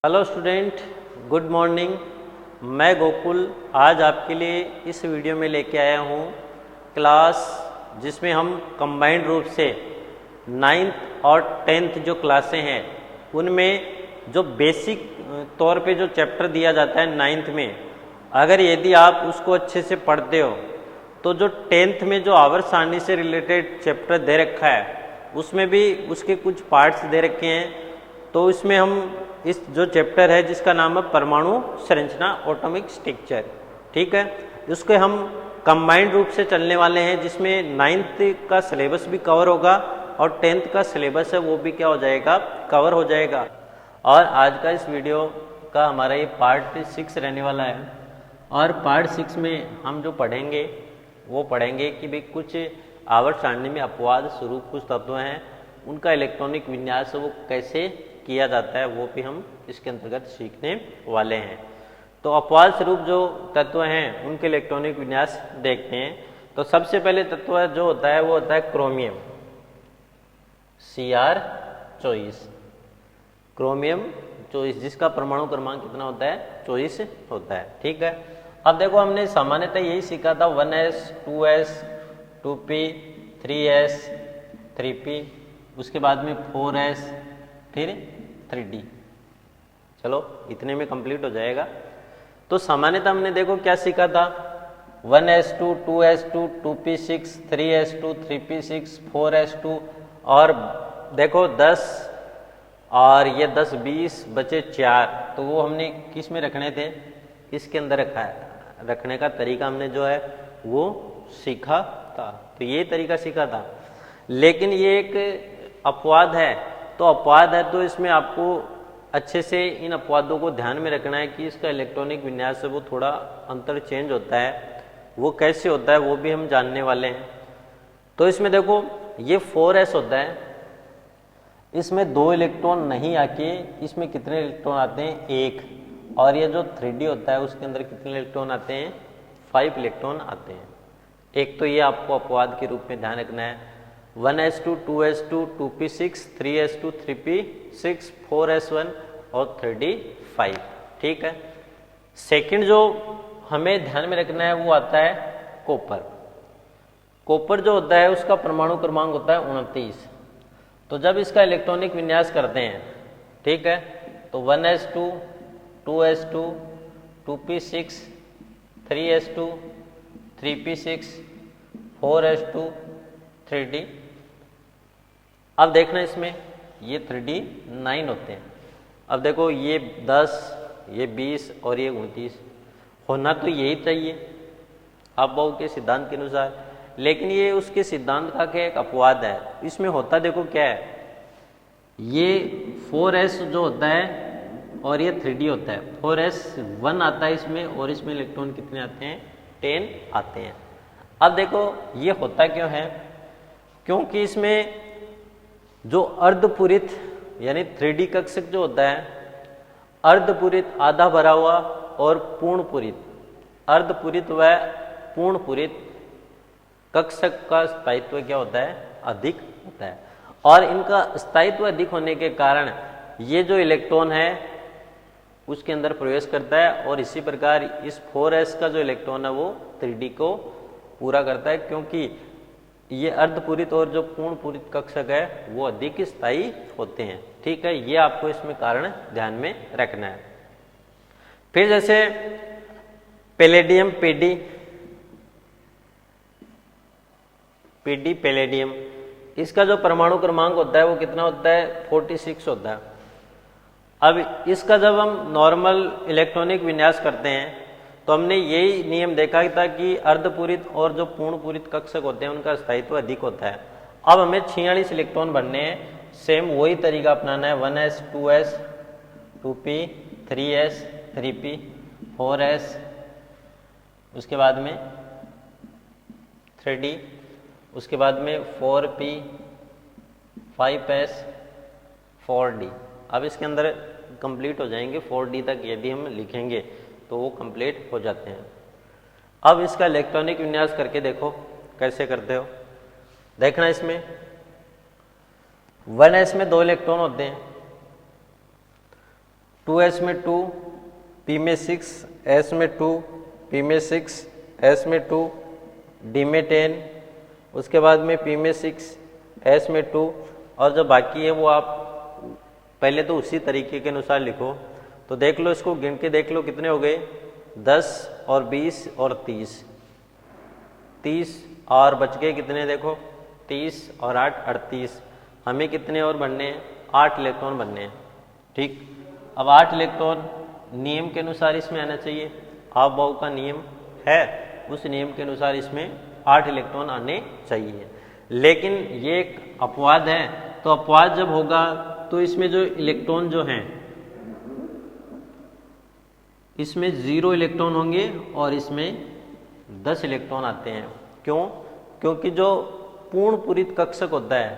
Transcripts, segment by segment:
Hello student, good morning. मैं गोकुल आज आपके लिए इस वीडियो में लेके आया हूँ क्लास जिसमें हम कंबाइंड रूप से 9th और 10th जो क्लासें हैं उनमें जो बेसिक तौर पे जो चैप्टर दिया जाता है 9th में, अगर यदि आप उसको अच्छे से पढ़ते हो तो जो 10th में जो आवर्त सारणी से रिलेटेड चैप्टर दे रखा है उसमें भी उसके कुछ पार्ट्स दे रखे हैं। तो इसमें हम इस जो चैप्टर है जिसका नाम है परमाणु संरचना एटॉमिक स्ट्रक्चर, ठीक है, उसके हम कंबाइंड रूप से चलने वाले हैं जिसमें 9th का सिलेबस भी कवर होगा और 10th का सिलेबस है वो भी क्या हो जाएगा, कवर हो जाएगा। और आज का इस वीडियो का हमारा ये पार्ट 6 रहने वाला है और पार्ट 6 में हम जो पढ़ेंगे वो पढ़ेंगे कि भाई कुछ आवर्त सारणी में अपवाद स्वरूप कुछ तत्व हैं, उनका इलेक्ट्रॉनिक विन्यास वो कैसे किया जाता है वो भी हम इसके अंतर्गत सीखने वाले हैं। तो अपवाद स्वरूप जो तत्व हैं उनके इलेक्ट्रॉनिक विन्यास देखते हैं। तो सबसे पहले तत्व जो होता है वो होता है क्रोमियम Cr24, क्रोमियम 24 जिसका परमाणु क्रमांक कितना होता है, 24 होता है, ठीक है। अब देखो हमने सामान्यतः यही सीखा था 1s 2s 2p 3s 3p, उसके बाद में 4s फिर 3d। चलो इतने में कंप्लीट हो जाएगा। तो सामान्यतः हमने देखो क्या सीखा था, 1s2 2s2 2p6 3s2 3p6 4s2 और देखो 10 और ये 10 20 बचे 4, तो वो हमने किस में रखने थे, इसके अंदर रखा है। रखने का तरीका हमने जो है वो सीखा था, तो ये तरीका सीखा था। लेकिन ये एक अपवाद है, तो अपवाद है तो इसमें आपको अच्छे से इन अपवादों को ध्यान में रखना है कि इसका इलेक्ट्रॉनिक विन्यास से वो थोड़ा अंतर चेंज होता है, वो कैसे होता है वो भी हम जानने वाले हैं। तो इसमें देखो ये 4s होता है, इसमें 2 इलेक्ट्रॉन नहीं आके इसमें कितने इलेक्ट्रॉन आते हैं, 1। और ये जो 3d होता है उसके अंदर कितने इलेक्ट्रॉन आते हैं, 5 इलेक्ट्रॉन आते हैं। एक तो ये आपको अपवाद के रूप में ध्यान रखना है, 1s2 2s2 2p6 3s2 3p6 4s1 और 3d 5, ठीक है। सेकंड जो हमें ध्यान में रखना है वो आता है कॉपर। कॉपर जो होता है उसका परमाणु क्रमांक होता है 29। तो जब इसका इलेक्ट्रॉनिक विन्यास करते हैं, ठीक है, तो 1s2 2s2 2p6 3s2 3p6 4s2 3d। अब देखना इसमें ये 3d 9 होते हैं। अब देखो ये 10 ये 20 और ये 29 होना तो यही चाहिए अबॉव के सिद्धांत के अनुसार, लेकिन ये उसके सिद्धांत का क्या एक अपवाद है। इसमें होता देखो क्या है, ये 4s जो होता है और ये 3d होता है, 4s 1 आता है इसमें और इसमें इलेक्ट्रॉन कितने आते हैं, 10 आते हैं। अब देखो ये होता क्यों है, क्योंकि इसमें जो अर्धपूरित यानी 3d कक्षक जो होता है, अर्धपूरित आधा भरा हुआ और पूर्णपूरित, अर्धपूरित व पूर्णपूरित कक्षक का स्थायित्व क्या होता है, अधिक होता है। और इनका स्थायित्व अधिक होने के कारण ये जो इलेक्ट्रॉन है उसके अंदर प्रवेश करता है और इसी प्रकार इस 4s का जो इलेक्ट्रॉन है वो 3d को पूरा करता है, क्योंकि ये अर्धपूरित और जो पूर्णपूरित कक्षक है वो अधिक स्थायी होते हैं, ठीक है। ये आपको इसमें कारण ध्यान में रखना है। फिर जैसे पैलेडियम पीडी पैलेडियम, इसका जो परमाणु क्रमांक होता है वो कितना होता है, 46 होता है। अब इसका जब हम नॉर्मल इलेक्ट्रॉनिक विन्यास करते हैं तो हमने यही नियम देखा था कि अर्धपूरित और जो पूर्णपूरित कक्षक होते हैं उनका स्थायित्व अधिक होता है। अब हमें 46 इलेक्ट्रॉन भरने हैं, सेम वही तरीका अपनाना है, 1s 2s 2p 3s 3p 4s, उसके बाद में 3d, उसके बाद में 4p 5s 4d। अब इसके अंदर कंप्लीट हो जाएंगे 4d तक, यदि हम लिखेंगे तो वो कंप्लीट हो जाते हैं। अब इसका इलेक्ट्रॉनिक विन्यास करके देखो कैसे करते हो। देखना इसमें 1s में 2 इलेक्ट्रॉन होते हैं, 2s में 2, p में 6, s में 2, p में 6, s में 2, d में 10, उसके बाद में p में 6, s में 2, और जो बाकी है वो आप पहले तो उसी तरीके के अनुसार लिखो। तो देख लो, इसको गिन के देख लो कितने हो गए, 10 और 20 और 30 और बच गए कितने, देखो 30 और 8 38। हमें कितने और बनने हैं, 8 इलेक्ट्रॉन बनने हैं। ठीक, अब 8 इलेक्ट्रॉन नियम के अनुसार इसमें आना चाहिए, आप बाउ का नियम है, उस नियम के अनुसार इसमें 8 इलेक्ट्रॉन आने चाहिए। लेकिन ये एक अपवाद है, तो अपवाद जब होगा तो इसमें जो इलेक्ट्रॉन जो हैं इसमें 0 इलेक्ट्रॉन होंगे और इसमें 10 इलेक्ट्रॉन आते हैं। क्यों? क्योंकि जो पूर्ण पूरित कक्षक होता है,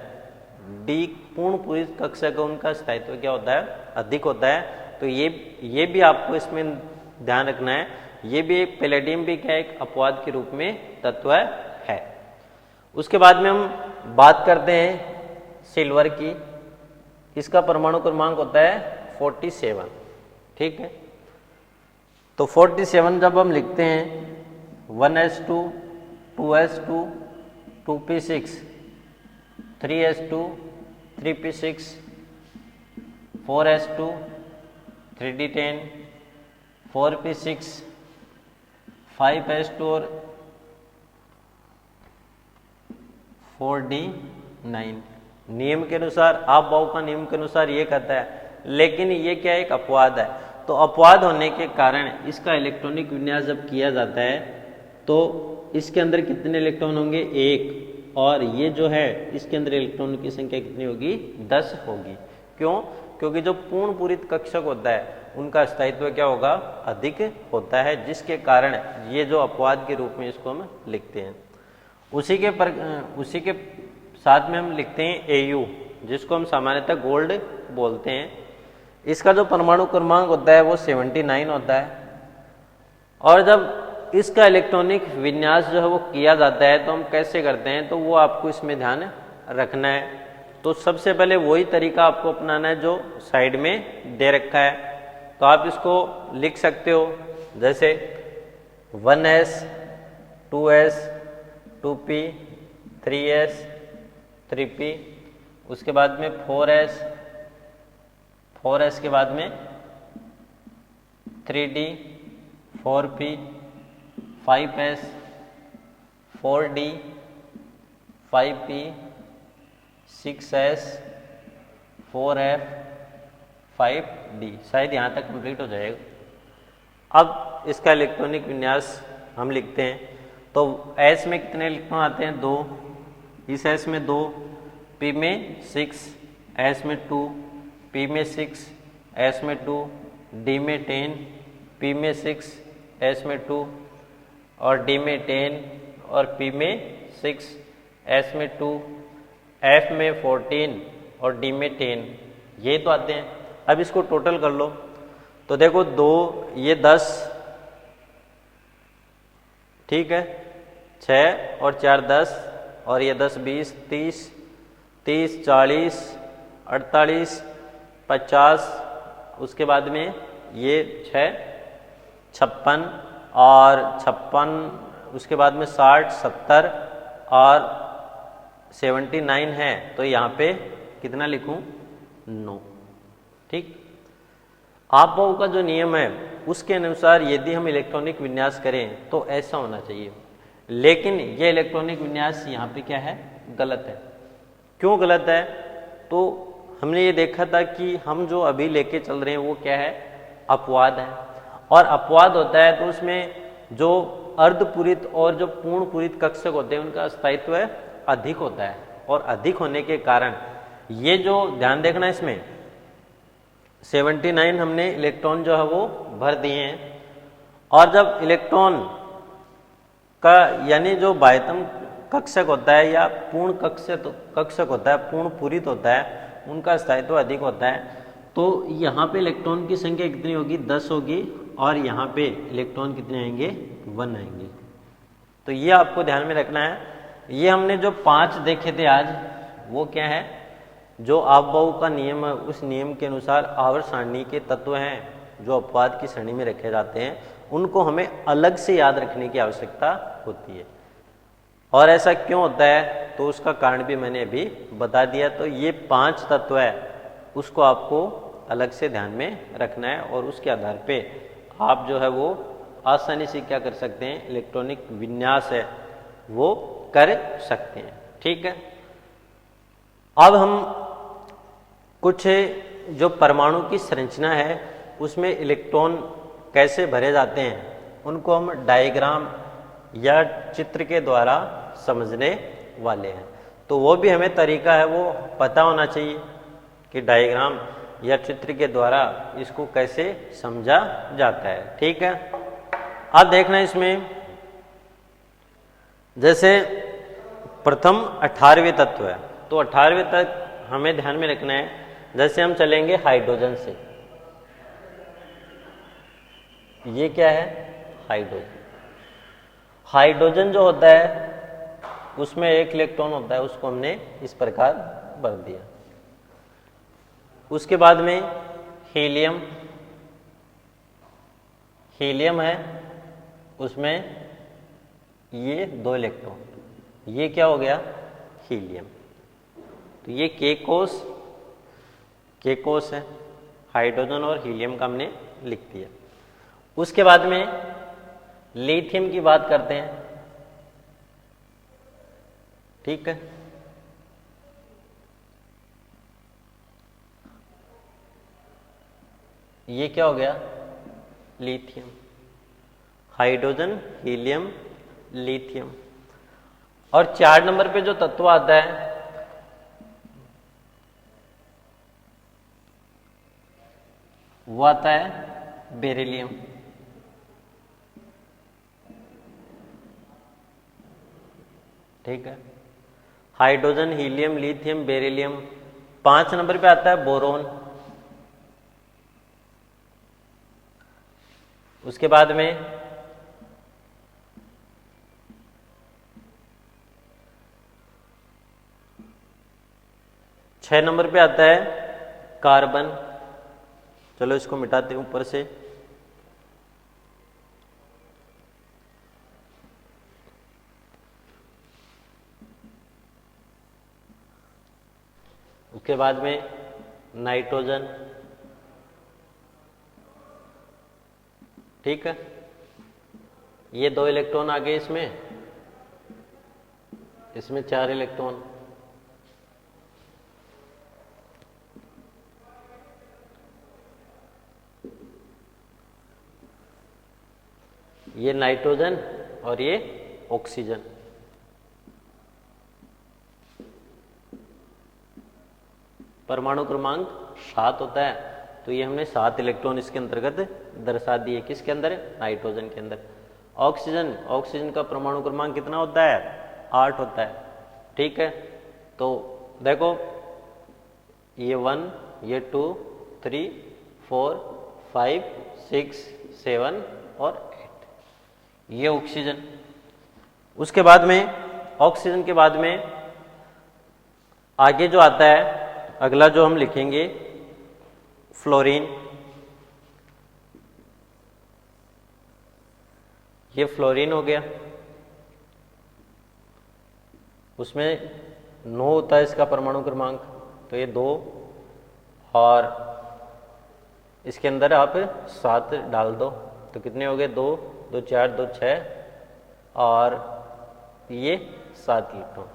डी पूर्ण पूरित कक्षक, उनका स्थायित्व क्या होता है, अधिक होता है। तो ये भी आपको इसमें ध्यान रखना है। ये भी एक पैलेडियम भी क्या एक अपवाद के रूप में तत्व है। उसके बाद में हम बात करते हैं सिल्वर की। इसका परमाणु क्रमांक होता है 47। ठीक है, तो 47 जब हम लिखते हैं 1s2, 2s2, 2p6, 3s2, 3p6, 4s2, 3d10, 4p6, 5s2 और 4d9 नियम के अनुसार, आप बाउ का नियम के अनुसार ये कहता है। लेकिन ये क्या एक अपवाद है, तो अपवाद होने के कारण इसका इलेक्ट्रॉनिक विन्यास जब किया जाता है तो इसके अंदर कितने इलेक्ट्रॉन होंगे, 1, और ये जो है इसके अंदर इलेक्ट्रॉन की संख्या कितनी होगी, 10 होगी। क्यों? क्योंकि जो पूर्ण पूरित कक्षक होता है उनका स्थायित्व क्या होगा, अधिक होता है, जिसके कारण ये जो अपवाद के रूप में इसको हम लिखते हैं। उसी के साथ में हम लिखते हैं Au, जिसको हम सामान्यतः गोल्ड बोलते हैं। इसका जो परमाणु क्रमांक होता है वो 79 होता है। और जब इसका इलेक्ट्रॉनिक विन्यास जो है वो किया जाता है तो हम कैसे करते हैं, तो वो आपको इसमें ध्यान रखना है। तो सबसे पहले वही तरीका आपको अपनाना है जो साइड में दे रखा है। तो आप इसको लिख सकते हो जैसे 1s, 2s, 2p, 3s, 3p, उसके बाद में 4s, 4s के बाद में 3d, 4p, 5s, 4d, 5p, 6s, 4f, 5d। शायद यहाँ तक कंप्लीट हो जाएगा। अब इसका इलेक्ट्रॉनिक विन्यास हम लिखते हैं। तो s में कितने इलेक्ट्रॉन आते हैं, 2, इस s में 2, p में 6, s में 2, p में 6, s में 2, d में 10, p में 6, s में 2, और d में 10 और p में 6, s में 2, f में 14 और d में 10, ये तो आते हैं। अब इसको टोटल कर लो तो देखो 2, ये 10, ठीक है, 6 और 4 10, और ये 10 20 30 30 40 48 50, उसके बाद में ये 6 56 और 56, उसके बाद में 60 70 और 79 है। तो यहाँ पे कितना लिखूं, 9। ठीक, आप बाउ का जो नियम है उसके अनुसार यदि हम इलेक्ट्रॉनिक विन्यास करें तो ऐसा होना चाहिए। लेकिन ये इलेक्ट्रॉनिक विन्यास यहाँ पे क्या है, गलत है। क्यों गलत है? तो हमने ये देखा था कि हम जो अभी लेके चल रहे हैं वो क्या है, अपवाद है। और अपवाद होता है तो उसमें जो अर्धपूरित और जो पूर्ण पूरित कक्षक होते हैं उनका स्थायित्व अधिक होता है। और अधिक होने के कारण ये जो ध्यान देखना, इसमें 79 हमने इलेक्ट्रॉन जो है वो भर दिए हैं। और जब इलेक्ट्रॉन का यानी जो बाह्यतम कक्षक होता है या पूर्ण कक्षक होता है, पूर्ण पूरित होता है, उनका स्थायित्व अधिक होता है। तो यहाँ पे इलेक्ट्रॉन की संख्या कितनी होगी, 10 होगी, और यहाँ पे इलेक्ट्रॉन कितने आएंगे, 1 आएंगे। तो ये आपको ध्यान में रखना है। ये हमने जो 5 देखे थे आज, वो क्या है, जो आपबाऊ का नियम है उस नियम के अनुसार आवर्त सारणी के तत्व हैं जो अपवाद की श्रेणी में रखे जाते हैं, उनको हमें अलग से याद रखने की आवश्यकता होती है। और ऐसा क्यों होता है तो उसका कारण भी मैंने अभी बता दिया। तो ये 5 तत्व है उसको आपको अलग से ध्यान में रखना है और उसके आधार पे आप जो है वो आसानी से क्या कर सकते हैं, इलेक्ट्रॉनिक विन्यास है वो कर सकते हैं। ठीक है, अब हम कुछ जो परमाणु की संरचना है उसमें इलेक्ट्रॉन कैसे भरे जाते हैं उनको हम डायग्राम या चित्र के द्वारा समझने वाले हैं। तो वो भी हमें तरीका है वो पता होना चाहिए कि डायग्राम या चित्र के द्वारा इसको कैसे समझा जाता है। ठीक है, अब देखना इसमें जैसे प्रथम 18वें तत्व है, तो 18वें तक हमें ध्यान में रखना है। जैसे हम चलेंगे हाइड्रोजन से, ये क्या है, हाइड्रोजन। हाइड्रोजन जो होता है उसमें एक इलेक्ट्रॉन होता है, उसको हमने इस प्रकार भर दिया। उसके बाद में हीलियम, हीलियम है उसमें ये 2 इलेक्ट्रॉन, ये क्या हो गया, हीलियम। तो ये के कोष है, हाइड्रोजन और हीलियम का हमने लिख दिया। उसके बाद में लिथियम की बात करते हैं। ठीक है, ये क्या हो गया, लिथियम, हाइड्रोजन, हीलियम, लिथियम। और 4 नंबर पे जो तत्व आता है वो आता है बेरिलियम। ठीक है, hydrogen, helium, lithium, beryllium. 5 number पे आता है बोरोन। उसके बाद में छह नंबर पे आता है कार्बन। चलो इसको मिटाते हैं ऊपर से। उसके बाद में नाइट्रोजन। ठीक है, ये 2 इलेक्ट्रॉन आ गए इसमें 4 इलेक्ट्रॉन। ये नाइट्रोजन और ये ऑक्सीजन। परमाणु क्रमांक 7 होता है, तो ये हमने 7 इलेक्ट्रॉन इसके अंतर्गत दर्शा दिए। किसके अंदर, नाइट्रोजन के अंदर। ऑक्सीजन का परमाणु क्रमांक कितना होता है, 8 होता है। ठीक है, तो देखो ये 1, ये 2, 3, 4, 5, 6, 7 और 8, ये ऑक्सीजन। उसके बाद में ऑक्सीजन के बाद में आगे जो आता है, अगला जो हम लिखेंगे फ्लोरीन। ये फ्लोरीन हो गया, उसमें 9 होता है इसका परमाणु क्रमांक, तो ये 2 और इसके अंदर आप 7 डाल दो तो कितने हो गए, 2, 2, 4, 2, 6 और ये 7 इलेक्ट्रॉन,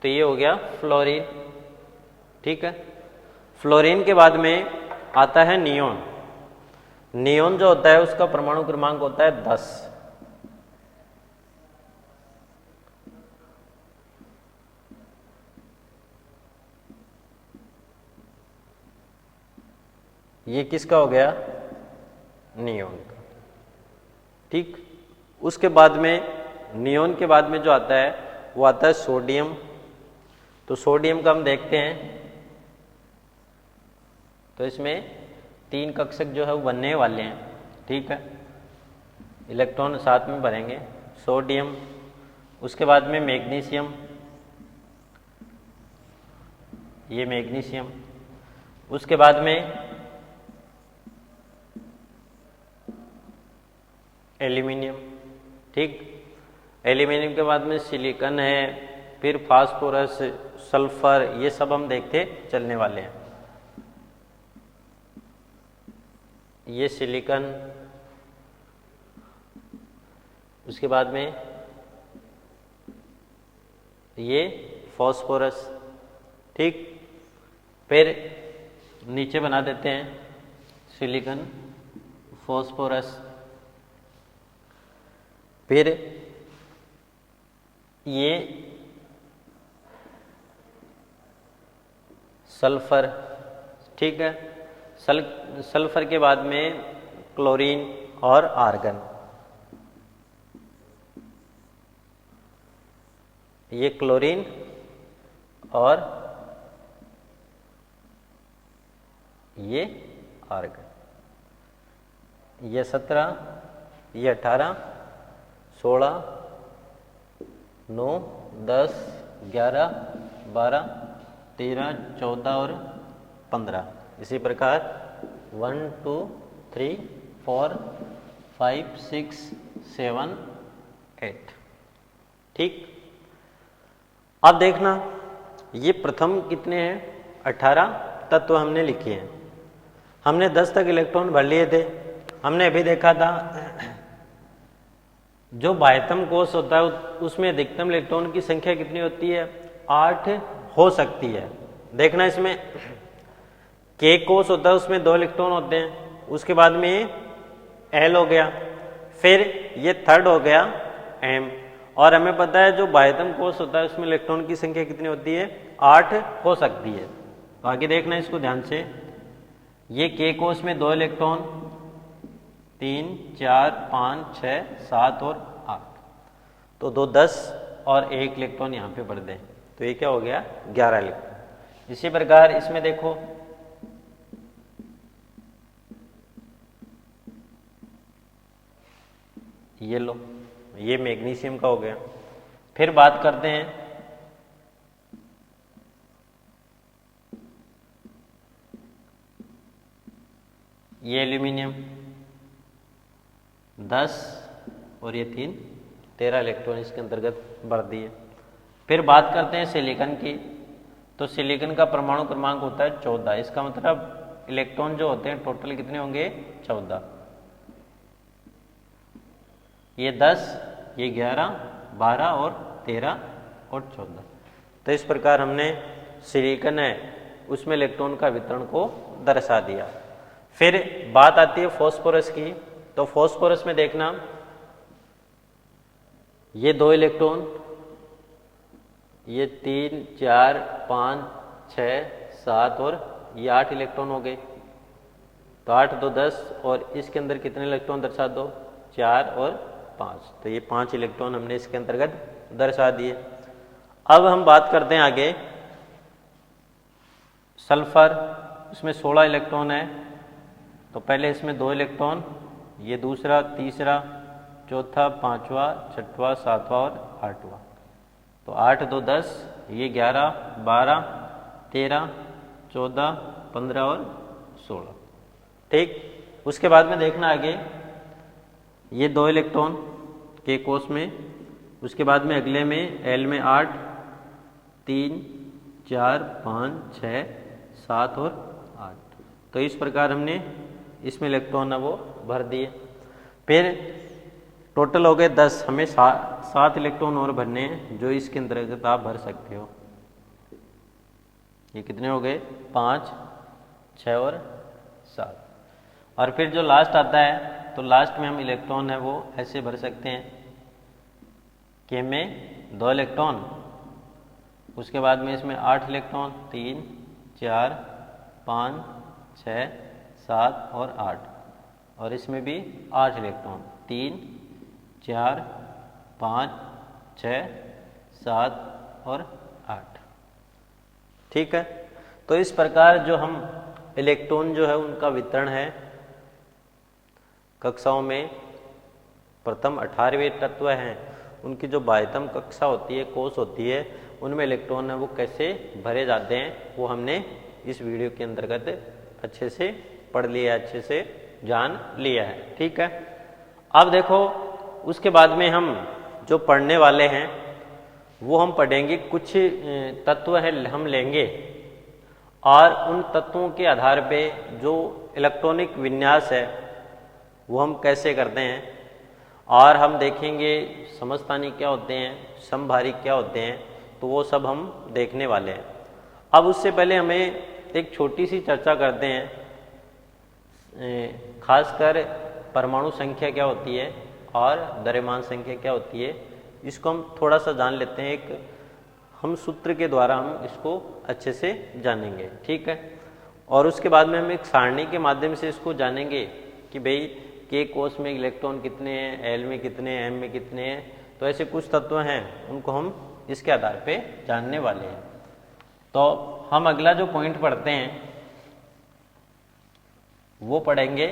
तो ये हो गया फ्लोरीन। ठीक है, फ्लोरीन के बाद में आता है नियोन। नियोन जो होता है उसका परमाणु क्रमांक होता है 10। ये किसका हो गया, नियोन का। ठीक, उसके बाद में नियोन के बाद में जो आता है वो आता है सोडियम। तो सोडियम का हम देखते हैं, तो इसमें 3 कक्षक जो है वो बनने वाले हैं। ठीक है, इलेक्ट्रॉन साथ में भरेंगे, सोडियम, उसके बाद में मैग्नीशियम, ये मैग्नीशियम। उसके बाद में एल्यूमिनियम, ठीक। एल्यूमिनियम के बाद में सिलिकॉन है, फिर फास्फोरस, सल्फर, ये सब हम देखते चलने वाले हैं। ये सिलिकॉन, उसके बाद में ये फास्फोरस, ठीक। फिर नीचे बना देते हैं सिलिकॉन, फास्फोरस, फिर ये सल्फर, ठीक है। सल्फर के बाद में क्लोरीन और आर्गन। ये क्लोरीन और ये आर्गन। ये 17, ये 18, 16, 9, 10, 11, 12, 13, 14 और 15। इसी प्रकार 1, 2, 3, 4, 5, 6, 7, 8, ठीक। अब देखना, ये प्रथम कितने हैं? 18 तत्व हमने लिखे हैं। हमने 10 तक इलेक्ट्रॉन भर लिए थे। हमने अभी देखा था जो बाह्यतम कोष होता है उसमें अधिकतम इलेक्ट्रॉन की संख्या कितनी होती है? 8 हो सकती है। देखना, इसमें के कोष होता है, उसमें 2 इलेक्ट्रॉन होते हैं। उसके बाद में एल हो गया, फिर ये थर्ड हो गया एम। और हमें पता है जो बाह्यतम कोष होता है उसमें इलेक्ट्रॉन की संख्या कितनी होती है? 8 हो सकती है। तो आगे देखना इसको ध्यान से। ये के कोष में 2 इलेक्ट्रॉन, 3, 4, 5, 6, 7 और 8। तो 2 10 और 1 इलेक्ट्रॉन यहाँ पे भर दें, तो ये क्या हो गया? 11 इलेक्ट्रॉन। इसी प्रकार इसमें देखो, ये लो, ये मैग्नीशियम का हो गया। फिर बात करते हैं ये एल्यूमिनियम, 10 और ये 3, 13 इलेक्ट्रॉन इसके अंतर्गत भर दिए। फिर बात करते हैं सिलिकॉन की। तो सिलिकॉन का परमाणु क्रमांक होता है 14। इसका मतलब इलेक्ट्रॉन जो होते हैं टोटल कितने होंगे? 14। ये 10, ये 11, 12 और 13 और 14। तो इस प्रकार हमने सिलिकॉन है उसमें इलेक्ट्रॉन का वितरण को दर्शा दिया। फिर बात आती है फास्फोरस की। तो फास्फोरस में देखना, ये 2 इलेक्ट्रॉन, ये 3, 4, 5, 6, 7 और ये 8 इलेक्ट्रॉन हो गए। तो 8, 2, 10 और इसके अंदर कितने इलेक्ट्रॉन दर्शा दो? 4 और 5। तो ये 5 इलेक्ट्रॉन हमने इसके अंतर्गत दर्शा दिए। अब हम बात करते हैं आगे सल्फर। इसमें 16 इलेक्ट्रॉन है। तो पहले इसमें 2 इलेक्ट्रॉन, ये दूसरा, तीसरा, चौथा, 5वां, 6वां, 7वां और 8वां। तो 8, 2, 10, ये 11, 12, 13, 14, 15 और 16, ठीक। उसके बाद में देखना आगे, ये 2 इलेक्ट्रॉन के कोष में। उसके बाद में अगले में एल में 8, 3, 4, 5, 6, 7 और 8। तो इस प्रकार हमने इसमें इलेक्ट्रॉन है वो भर दिए। फिर टोटल हो गए 10। हमें 7 इलेक्ट्रॉन और भरने हैं जो इसके अंतर्गत आप भर सकते हो। ये कितने हो गए? 5, 6 और 7। और फिर जो लास्ट आता है, तो लास्ट में हम इलेक्ट्रॉन है वो ऐसे भर सकते हैं कि में 2 इलेक्ट्रॉन, उसके बाद में इसमें 8 इलेक्ट्रॉन, 3, 4, 5, 6, 7 और 8। और इसमें भी 8 इलेक्ट्रॉन, 3, 4, 5, 6, 7 और 8, ठीक है। तो इस प्रकार जो हम इलेक्ट्रॉन जो है उनका वितरण है कक्षाओं में, प्रथम 18वें तत्व हैं उनकी जो बाह्यतम कक्षा होती है, कोष होती है, उनमें इलेक्ट्रॉन है वो कैसे भरे जाते हैं, वो हमने इस वीडियो के अंतर्गत अच्छे से पढ़ लिया, अच्छे से जान लिया है। ठीक है, अब देखो उसके बाद में हम जो पढ़ने वाले हैं वो हम पढ़ेंगे, कुछ तत्व है हम लेंगे और उन तत्वों के आधार पे जो इलेक्ट्रॉनिक विन्यास है वो हम कैसे करते हैं, और हम देखेंगे समस्थानी क्या होते हैं, समभारी क्या होते हैं, तो वो सब हम देखने वाले हैं। अब उससे पहले हमें एक छोटी सी चर्चा करते हैं, खासकर परमाणु संख्या क्या होती है और द्रव्यमान संख्या क्या होती है, इसको हम थोड़ा सा जान लेते हैं। एक हम सूत्र के द्वारा हम इसको अच्छे से जानेंगे। ठीक है, और उसके बाद में हम एक सारणी के माध्यम से इसको जानेंगे कि भाई के कोष में इलेक्ट्रॉन कितने हैं, एल में कितने हैं, एम में कितने हैं, तो ऐसे कुछ तत्व हैं उनको हम इसके आधार पे जानने वाले हैं। तो हम अगला जो पॉइंट पढ़ते हैं वो पढ़ेंगे,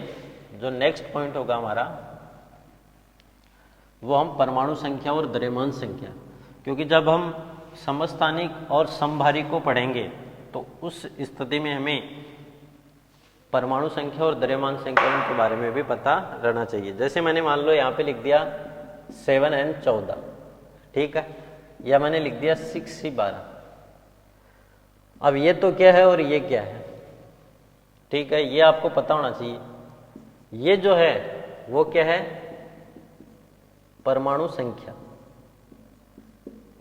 जो नेक्स्ट पॉइंट होगा हमारा वो हम परमाणु संख्या और द्रव्यमान संख्या, क्योंकि जब हम समस्थानिक और समभारी को पढ़ेंगे तो उस स्थिति में हमें परमाणु संख्या और द्रव्यमान संख्या के बारे में भी पता रहना चाहिए। जैसे मैंने मान लो यहाँ पे लिख दिया 7n14, ठीक है, या मैंने लिख दिया 6c12। अब ये तो क्या है और ये क्या है, ठीक है, ये आपको पता होना चाहिए। ये जो है वो क्या है, परमाणु संख्या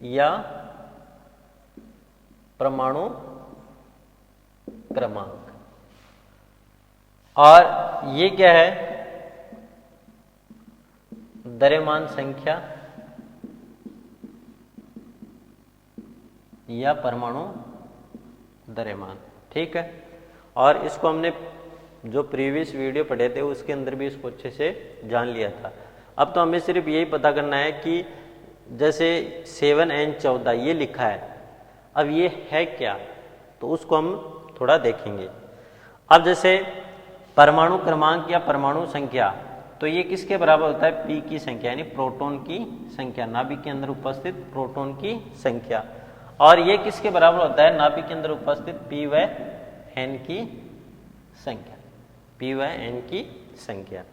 या परमाणु क्रमांक, और ये क्या है, द्रव्यमान संख्या या परमाणु द्रव्यमान। ठीक है, और इसको हमने जो प्रीवियस वीडियो पढ़े थे उसके अंदर भी इसको अच्छे से जान लिया था। अब तो हमें सिर्फ यही पता करना है कि जैसे 7n14 ये लिखा है, अब ये है क्या, तो उसको हम थोड़ा देखेंगे। अब जैसे परमाणु क्रमांक या परमाणु संख्या, तो ये किसके बराबर होता है, p की संख्या यानी प्रोटॉन की संख्या, नाभिक के अंदर उपस्थित प्रोटॉन की संख्या। और ये किसके बराबर होता है, नाभिक के अंदर उपस्थित p व n की संख्या, p व n की संख्या।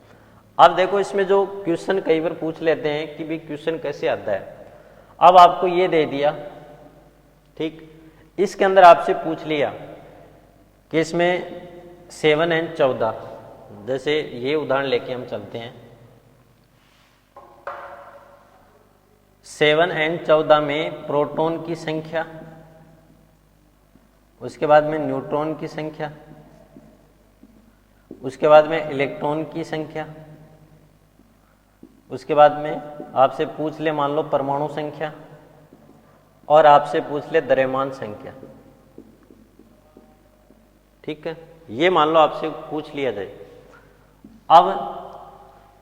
अब देखो इसमें जो क्वेश्चन कई बार पूछ लेते हैं कि भाई क्वेश्चन कैसे आता है। अब आपको ये दे दिया, ठीक, इसके अंदर आपसे पूछ लिया कि इसमें 7n14, जैसे ये उदाहरण लेके हम चलते हैं। 7n14 में प्रोटॉन की संख्या, उसके बाद में न्यूट्रॉन की संख्या, उसके बाद में इलेक्ट्रॉन की संख्या, उसके बाद में आपसे पूछ ले मान लो परमाणु संख्या, और आपसे पूछ ले द्रव्यमान संख्या। ठीक है, ये मान लो आपसे पूछ लिया जाए। अब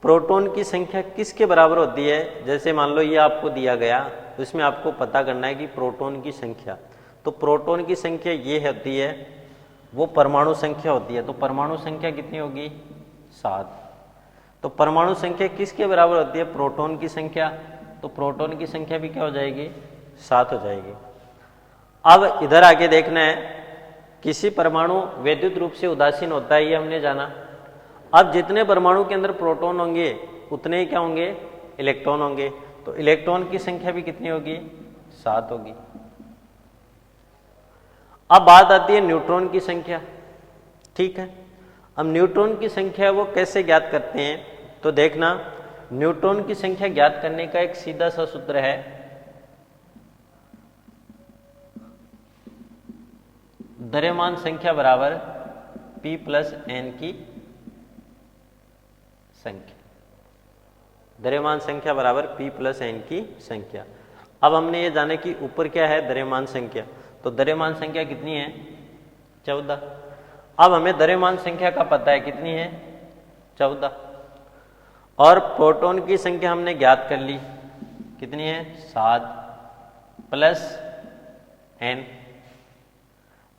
प्रोटॉन की संख्या किसके बराबर होती है, जैसे मान लो ये आपको दिया गया, उसमें आपको पता करना है कि प्रोटॉन की संख्या, तो प्रोटॉन की संख्या ये होती है, वो परमाणु संख्या होती है। तो परमाणु संख्या कितनी होगी, 7। तो परमाणु संख्या किसके बराबर होती है, प्रोटॉन की संख्या, तो प्रोटॉन की संख्या भी क्या हो जाएगी, 7 हो जाएगी। अब इधर आके देखना है, किसी परमाणु वैद्युत रूप से उदासीन होता है, ये हमने जाना। अब जितने परमाणु के अंदर प्रोटॉन होंगे उतने ही क्या होंगे, इलेक्ट्रॉन होंगे। तो इलेक्ट्रॉन की संख्या भी कितनी होगी, 7 होगी। अब बात आती है न्यूट्रॉन की संख्या। ठीक है, अब न्यूट्रॉन की संख्या वो कैसे ज्ञात करते हैं, तो देखना, न्यूट्रॉन की संख्या ज्ञात करने का एक सीधा सा सूत्र है, द्रव्यमान संख्या बराबर p प्लस n की संख्या, द्रव्यमान संख्या बराबर p प्लस n की संख्या। अब हमने ये जाना कि ऊपर क्या है, द्रव्यमान संख्या, तो द्रव्यमान संख्या कितनी है, 14। अब हमें द्रव्यमान संख्या का पता है कितनी है, 14, और प्रोटॉन की संख्या हमने ज्ञात कर ली, कितनी है, 7 प्लस n।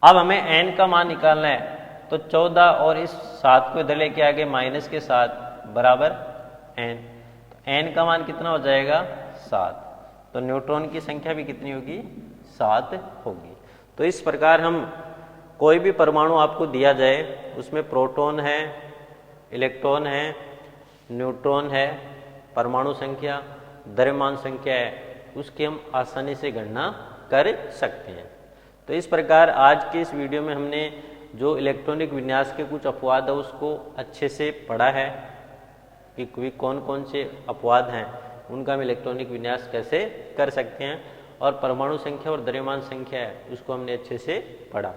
अब हमें n का मान निकालना है, तो 14 और इस 7 को इधर लेके आगे माइनस के साथ बराबर n, तो n का मान कितना हो जाएगा, 7। तो न्यूट्रॉन की संख्या भी कितनी होगी, 7 होगी। तो इस प्रकार हम कोई भी परमाणु आपको दिया जाए, उसमें प्रोटॉन है, इलेक्ट्रॉन है, न्यूट्रॉन है, परमाणु संख्या, द्रव्यमान संख्या है, उसकी हम आसानी से गणना कर सकते हैं। तो इस प्रकार आज के इस वीडियो में हमने जो इलेक्ट्रॉनिक विन्यास के कुछ अपवाद है उसको अच्छे से पढ़ा है कि कौन कौन से अपवाद हैं, उनका हम इलेक्ट्रॉनिक विन्यास कैसे कर सकते हैं, और परमाणु संख्या और द्रव्यमान संख्या है उसको हमने अच्छे से पढ़ा।